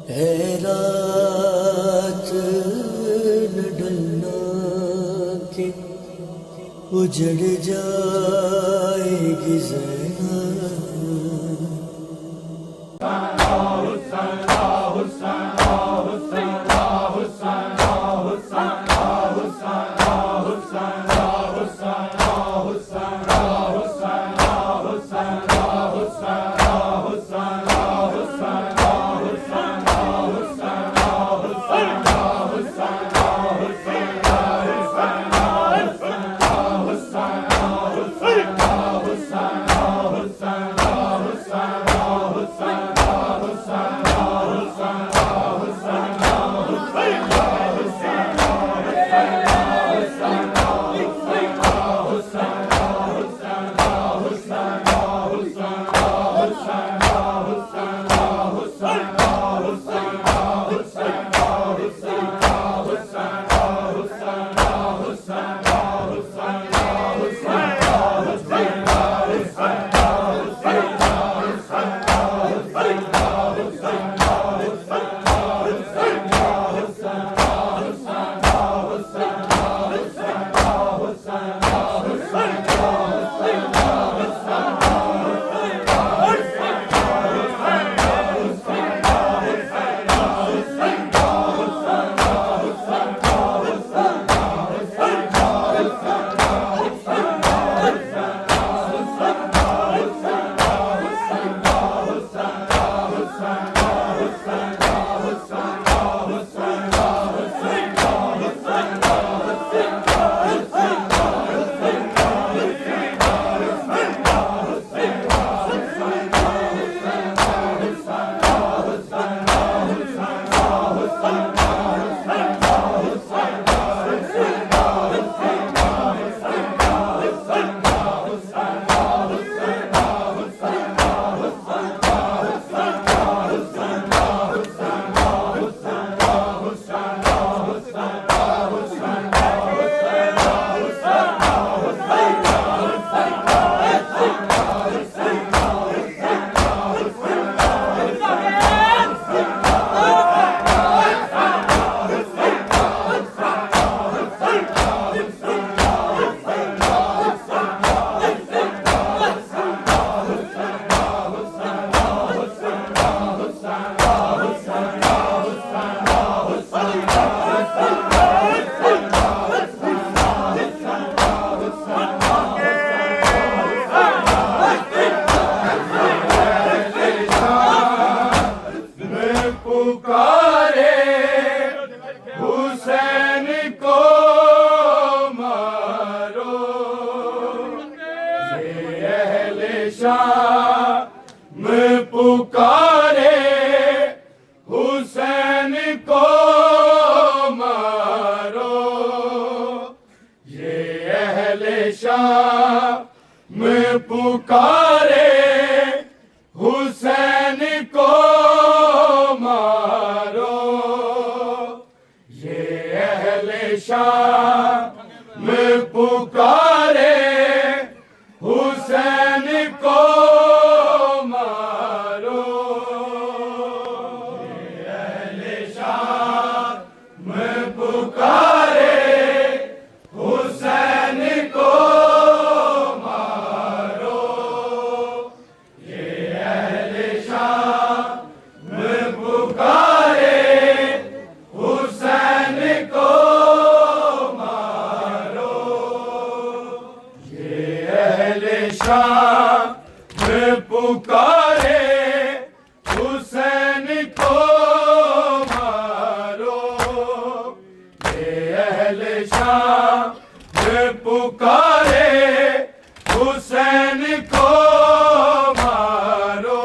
है रात न ढलना के उजड़ जाएगी ज़ैनब। शाम पुकारे हुसैन को मारो, ये अहले शाम पुकारे हुसैन को मारो, ये अहले शाम पुकारे हुसैन को मारो, ये अहले शाम पुकारे हुसैन को मारो, ये अहले शाम पुकारे हुसैन को मारो, ये अहले शाम पुकारे हुसैन को मारो, ये अहले शाम पुकारे हुसैन को मारो,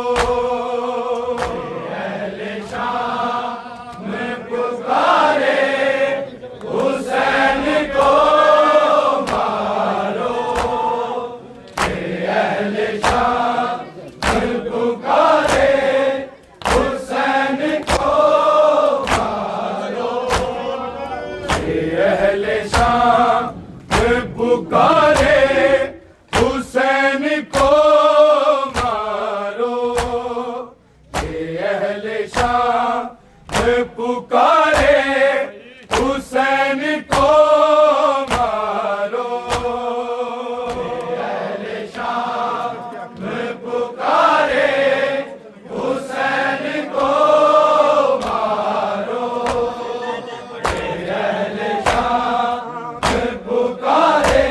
ये अहले शाम पुकारे हुसैन को मारो, ये अहले शाम पुकारे हुसैन में पुकारे हुसैन को मारो। अहले शाम में पुकारे हुसैन को मारो। अहले शाम में पुकारे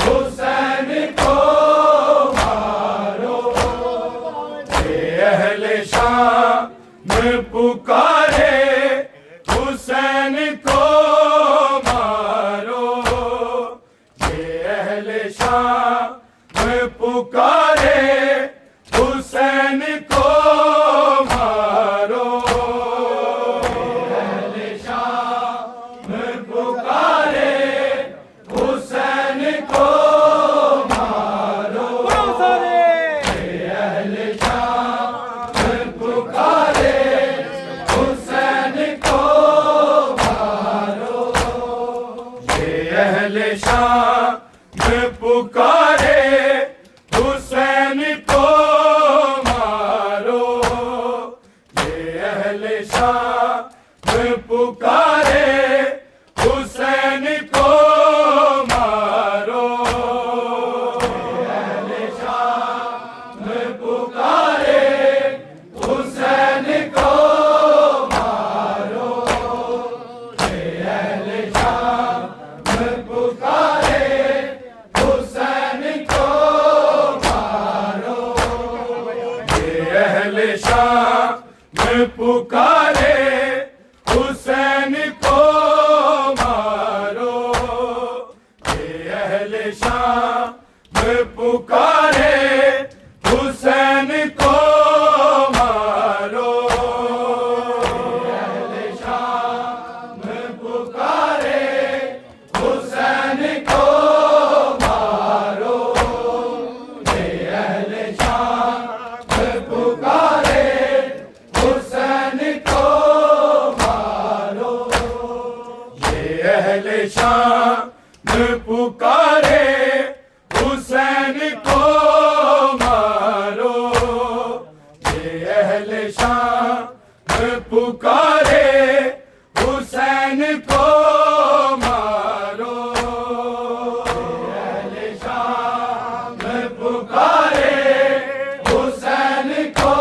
हुसैन को मारो। अहले शाम में पुकारे हुसैन को मारो। ये अहले शाम में पुकारे हुसैन को मारो। अहले शाम में पुकारे हुसैन को मारो। ये अहले शाम में पुकारे हुसैन को मारो। ये अहले शाम में पुकारे हुसैन को मारो। ये अहले शाम में पुकारे हुसैन को मारो। अहले शाम में पुकारे हुसैन को मारो। ये अहले शाम में पुकारे हुसैन को मारो। ये अहले शाम में पुकारे हुसैन को मारो। ये अहले शाम में पुकारे हुसैन को मारो। अहले शाम में पुकारे हुसैन को मारो। ये अहले शाम में पुकारे हुसैन को मारो। ये अहले शाम में पुकारे हुसैन को मारो। ये अहले शाम में पुकारे हुसैन को मारो। अहले शाम में पुकारे हुसैन को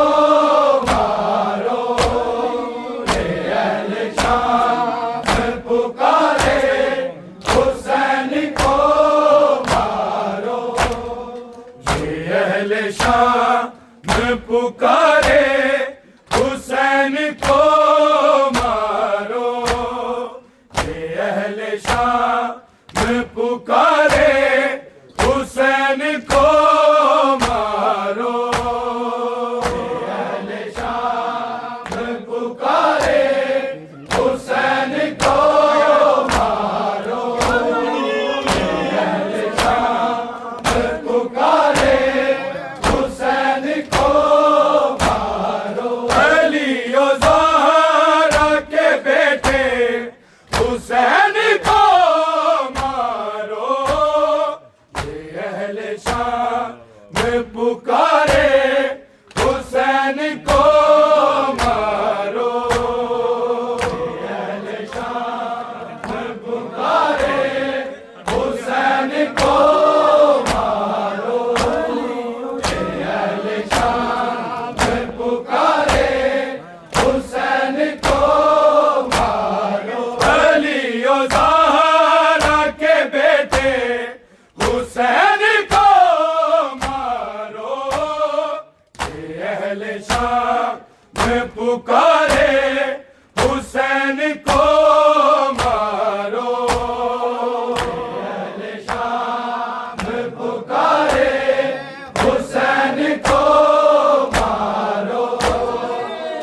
मारो। ये अहले शाम में पुकारे हुसैन को मारो। ये अहले शाम में पुकारे हुसैन को मारो। ये अहले शाम में पुकारे हुसैन को मारो। अहले शाम में पुकारे हुसैन को मारो। अहले शाम में पुकारे हुसैन को मारो। अली ओ ज़हरा के बेटे हुसैन को मारो। ये अहले शाम में पुकारे हुसैन को मारो। ये अहले शाम में पुकारे हुसैन को मारो। ये अहले शाम में पुकारे हुसैन को मारो। अली ओ ज़हरा के बेटे हुसैन को मारो। ये अहले शाम में पुकारे हुसैन को मारो। अहले शाम में पुकारे हुसैन को मारो।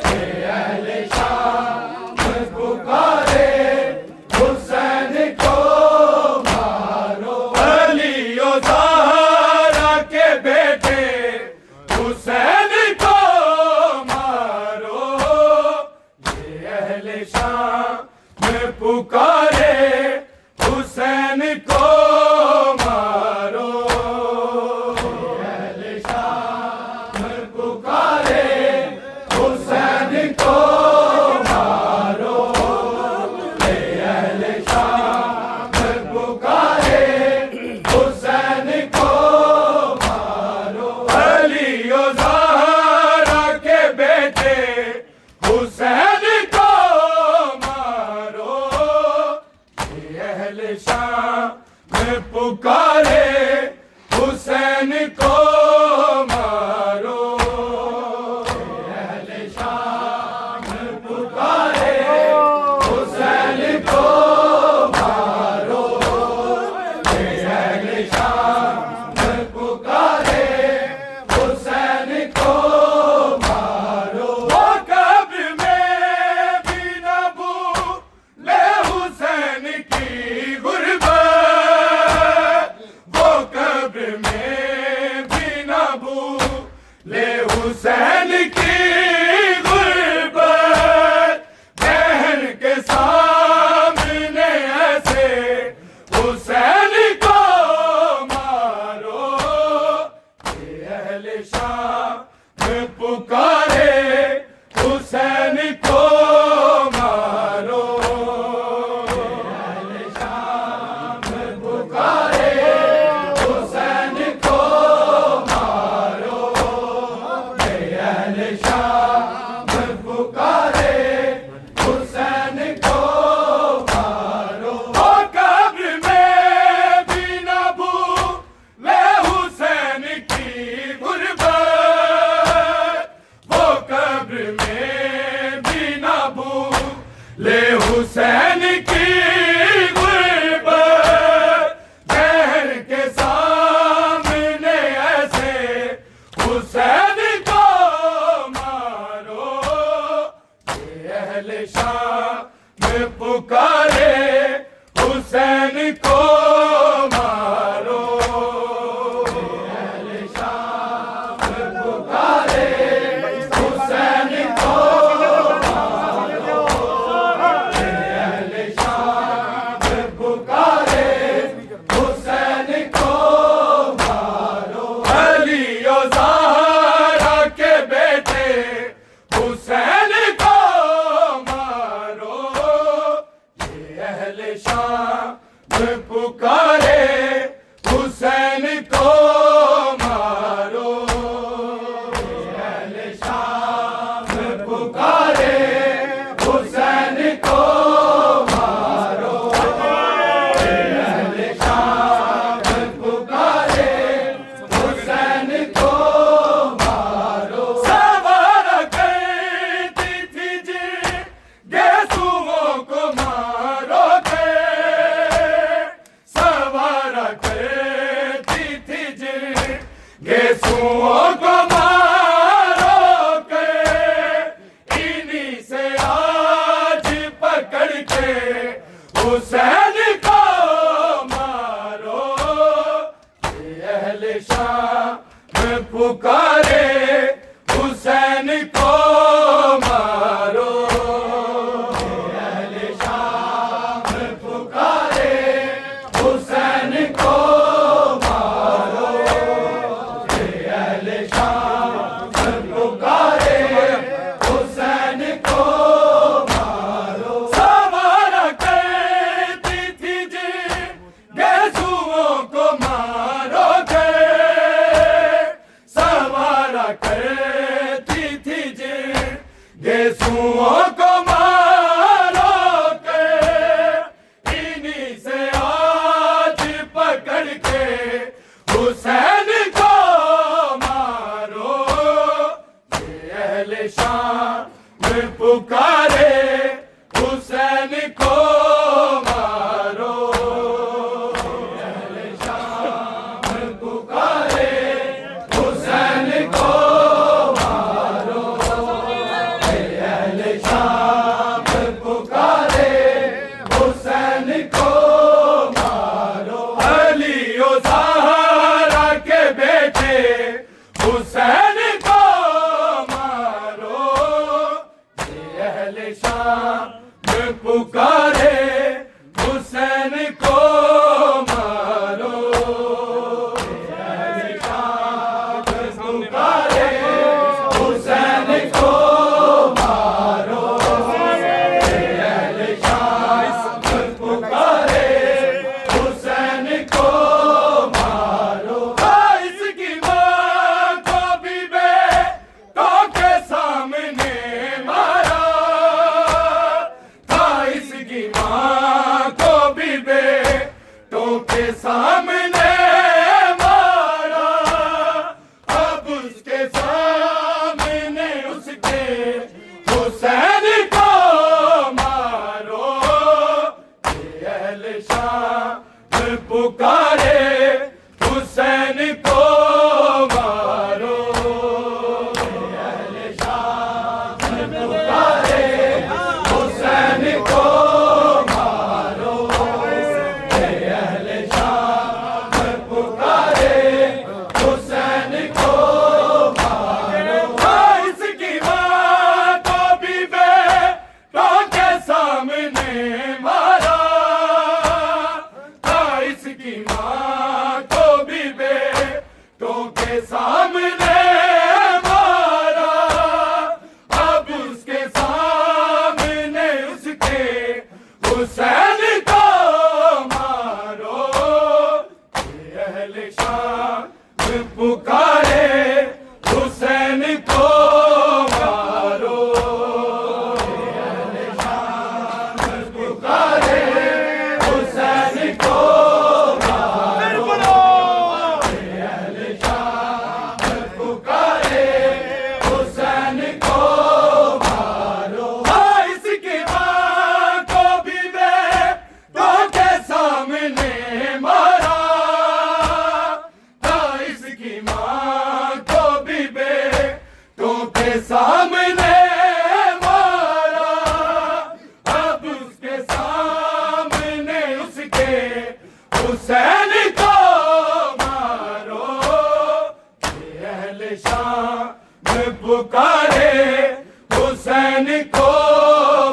ये अहले शाम में पुकारे हुसैन को मारो। अली ओ ज़हरा के बेटे हुसैन को मारो। ये अहले शाम में पुकारे हुसैन को मारो। अहले शाम में पुकारे हुसैन को मारो। हुसैन को मारो, ये अहले शाम पुकारे हुसैन को मारो, ये अहले शाम पुकारे हुसैन को मारो, ये अहले शाम पुकारे हुसैन को मारो। वो कब्र में भी न भूले हुसैन की गुर्बत, वो कब्र में भी न भूले हुसैन की गुर्बत, बहन के सामने ऐसे हुसैन को मारो, ये अहले शाम पुकारे हुसैन को मारो, ये अहले शाम पुकारे हुसैन को मारो, ये अहले शाम पुकारे हुसैन को मारो। वो कब्र में भी न भूले हुसैन की गुर्बत, वो कब्र में भी न भूले हुसैन की गुर्बत, जहर के सामने ऐसे हुसैन को मारो, ये अहले शाम पुकारे हुसैन को मारो, ये अहले शाम पुकारे हुसैन को मारो, ये अहले शाम पुकारे हुसैन को मारो। अली और ज़हरा के बेटे हुसैन को मारो, ये अहले शाम पुकारे हुसैन को मारो, ये अहले शाम पुकारे हुसैन को मारो, ये अहले शाम पुकारे हुसैन को मारो। सवार करती थी गेसुओं को मारोगे, सवार करती थी गेसुओं को मारोगे, इन्हीं से आज पकड़ के हुसैन को मारो, ये अहले शाम पुकारे हुसैन को मारो, ये अहले शाम पुकारे हुसैन को मारो, ये अहले शाम पुकारे हुसैन को मारो। सवार करती थी गेसुओं को मारोगे, सवार करती थी गेसुओं को मारोगे, इन्हीं से आज पकड़ के हुसैन को मारो, ये अहले शाम पुकारे हुसैन को मारो, ये अहले शाम पुकारे हुसैन को मारो, ये अहले शाम पुकारे हुसैन को मारो। अली और ज़हरा के बेटे हुसैन को मारो, ये अहले शाम पुकारे हुसैन को मारो, ये अहले शाम पुकारे हुसैन को मारो, ये अहले शाम पुकारे हुसैन को मारो। इसकी माँ को भी बेटों के सामने मारा, ने मारा था, इसकी माँ को भी बेटों के सामने मारा। अब उसके सामने उसके हुसैन को मारो। ये अहले शाम पुकारे हुसैन को मारो। ये अहले शाम पुकारे हुसैन को मारो। ये अहले शाम पुकारे हुसैन को मारो। इसकी माँ को भी बेटों के सामने मारा था, इसकी माँ को भी बेटों के सामने मारा। अब उसके सामने उसके हुसैन को मारो। ये अहले शाम पुकारे हुसैन को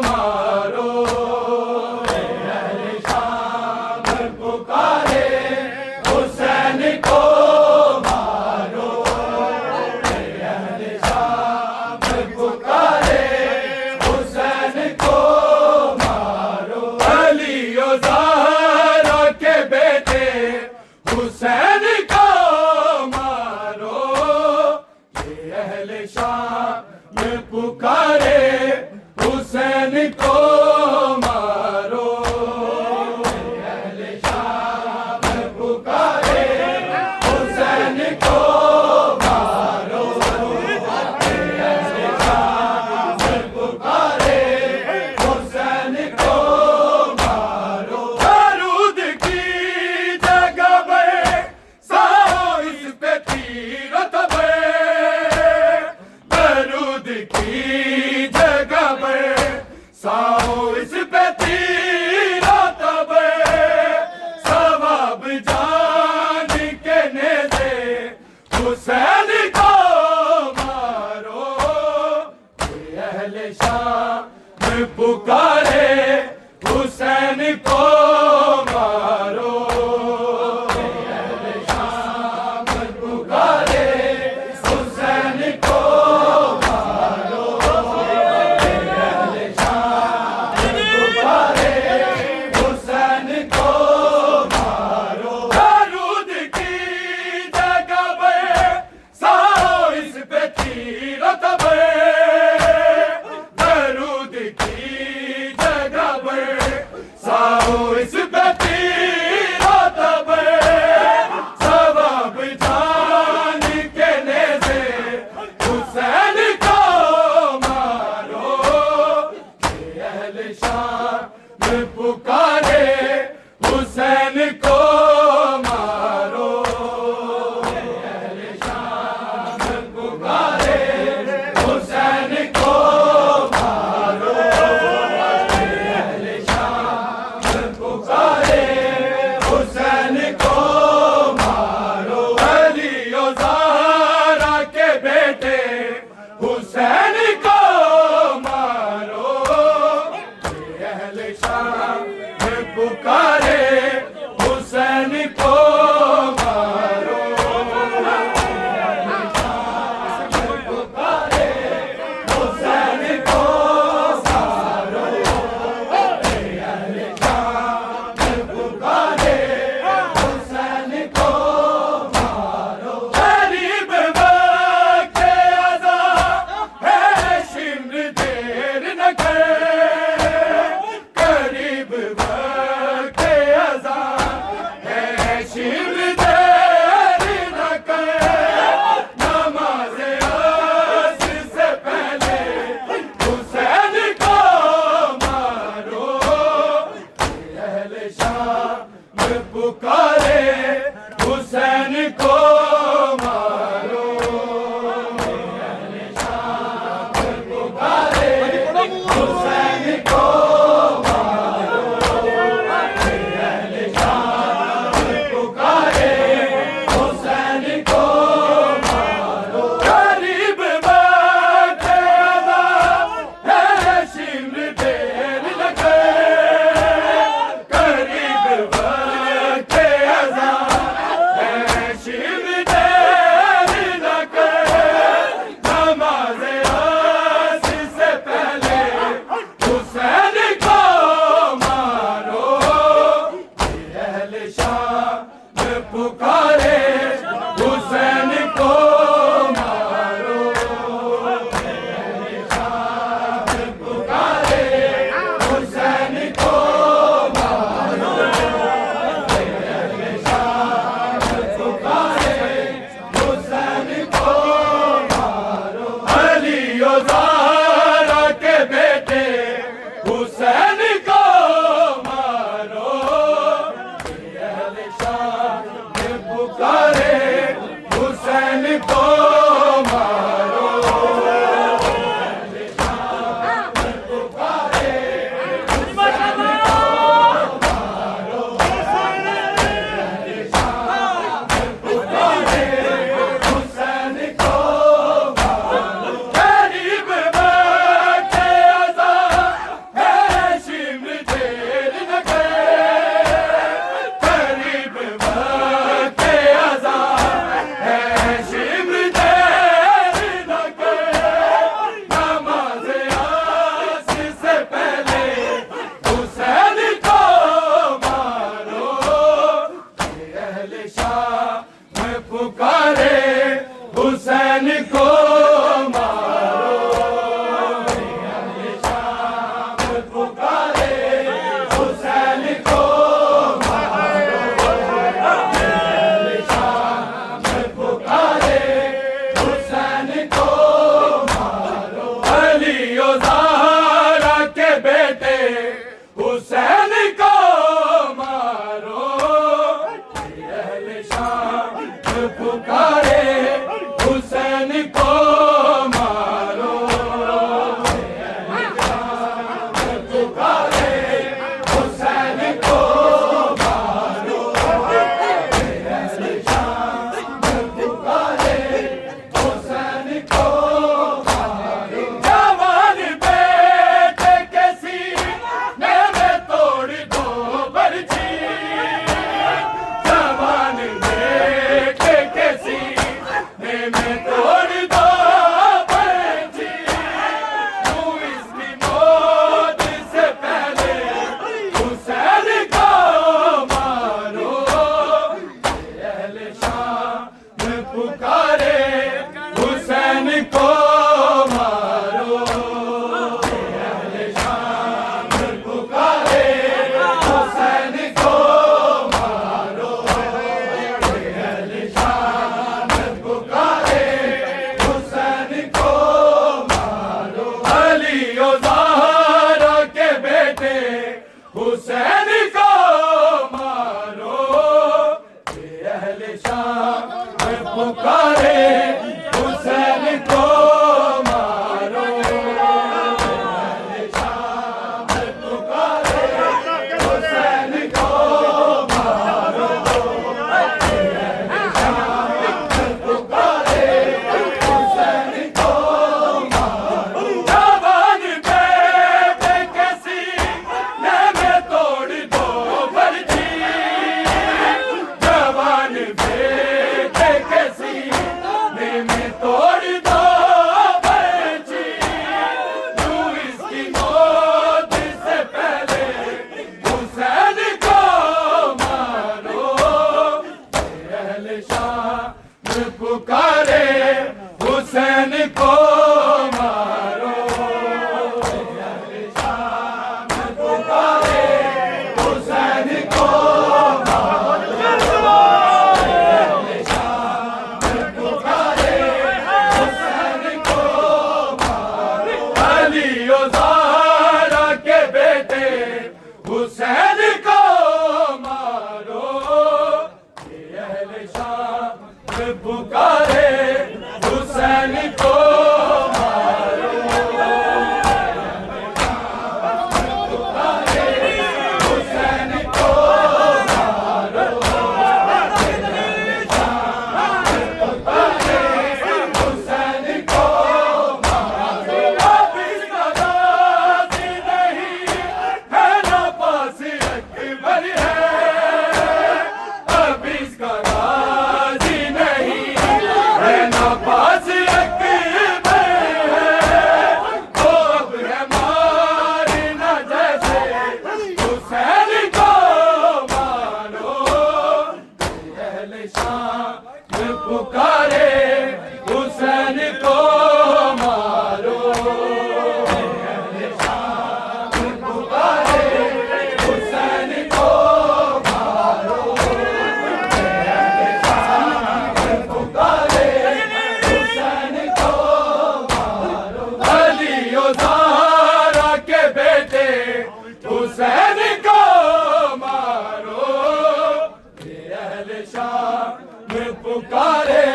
मारो। ये अहले शाम पुकारे हुसैन को मारो। ये अहले शाम पुकारे हुसैन को मारो। अली और ज़हरा के बेटे हुसैन को मारो। ये अहले शाम पुकारे हुसैन को मारो। ये अहले शाम पुकारे हुसैन को मारो। ये अहले शाम पुकारे हुसैन को मारो। बारूद की जगह पे साओ इस पे तीरथ पे। बारूद की जगह पे साओ इस पे तीरथ पे। सवाब जान के नेज़े हुसैन को मारो। ये अहले शाम पुकारे हुसैन को मारो। ये अहले शाम पुकारे हुसैन को मारो। ये अहले शाम पुकारे हुसैन को मारो। बारूद की जगह पे साओ इस पे तीरथ पे। बारूद की जगह पे साओ इस पे तीरथ पे। सवाब जान के नेज़े हुसैन को मारो। ये अहले शाम पुकारे हुसैन को मारो। ये अहले शाम पुकारे हुसैन को मारो। ये अहले शाम पुकारे हुसैन को मारो। अली और ज़हरा के बेटे हुसैन को मारो। ये अहले शाम पुकारे हुसैन को मारो। ये अहले शाम पुकारे हुसैन को मारो। ये अहले शाम पुकारे हुसैन को मारो। गरीब वक्त अज़ा है शिम्र देर न कर। गरीब वक्त हुसैन को मारो, ये अहले शाम पुकारे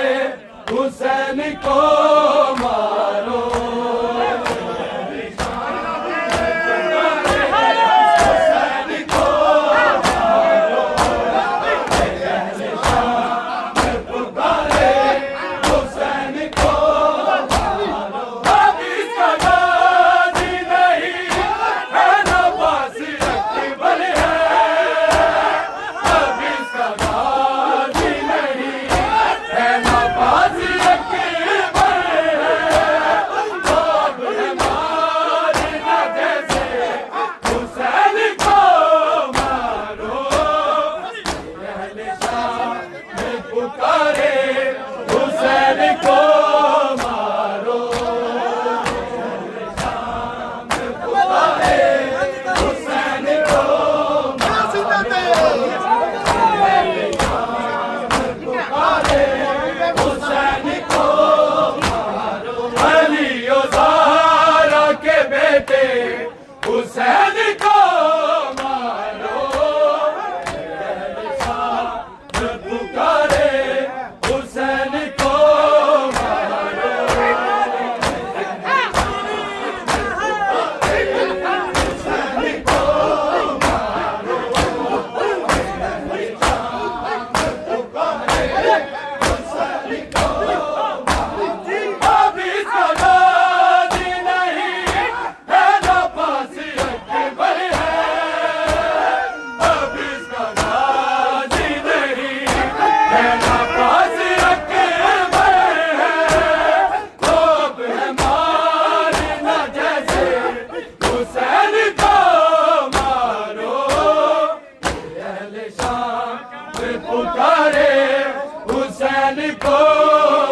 हुसैन को मारो। हुसैन को मारो, अहले शाम पुकारे हुसैन को मारो। अब इसका दादी नहीं है ना पास अकबर है, अब इसका दादी नहीं है ना पास अकबर है। लोग है मारना जैसे हुसैन को मारो, अहले शाम पुकारे हुसैन को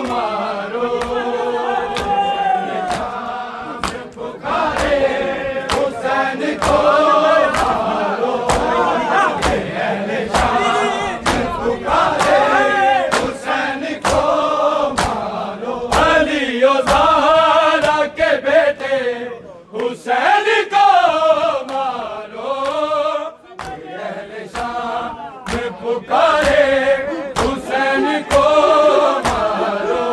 मारो। पुकारे हुसैन को मारो, अहले शाम पुकारे हुसैन को मारो। अली ओ ज़हरा के बेटे हुसैन को मारो, अहले शाम पुकारे हुसैन को मारो।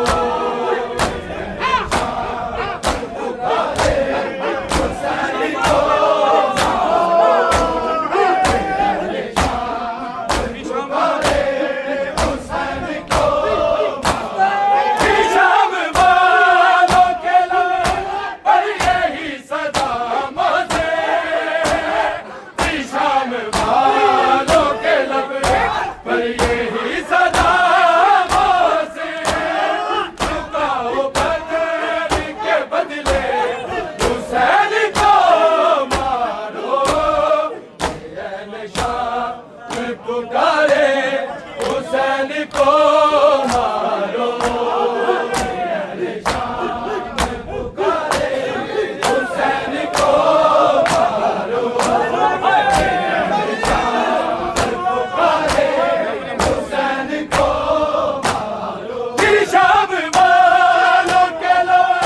शाम वालों के लब पर यही सदा मौजे, शाम वालों के लब पर यही सदा मौजे। झुकाओ बदर के बदले हुसैन को मारो, अहले शाम पुकारे हुसैन को मारो। अहले शाम पुकारे हुसैन को मारो, अहले शाम पुकारे हुसैन को मारो। शाम वालों के लब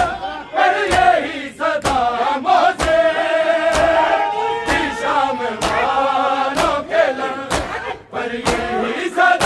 पर यही सदा मौजे, शाम वालों के लब पर यही सदा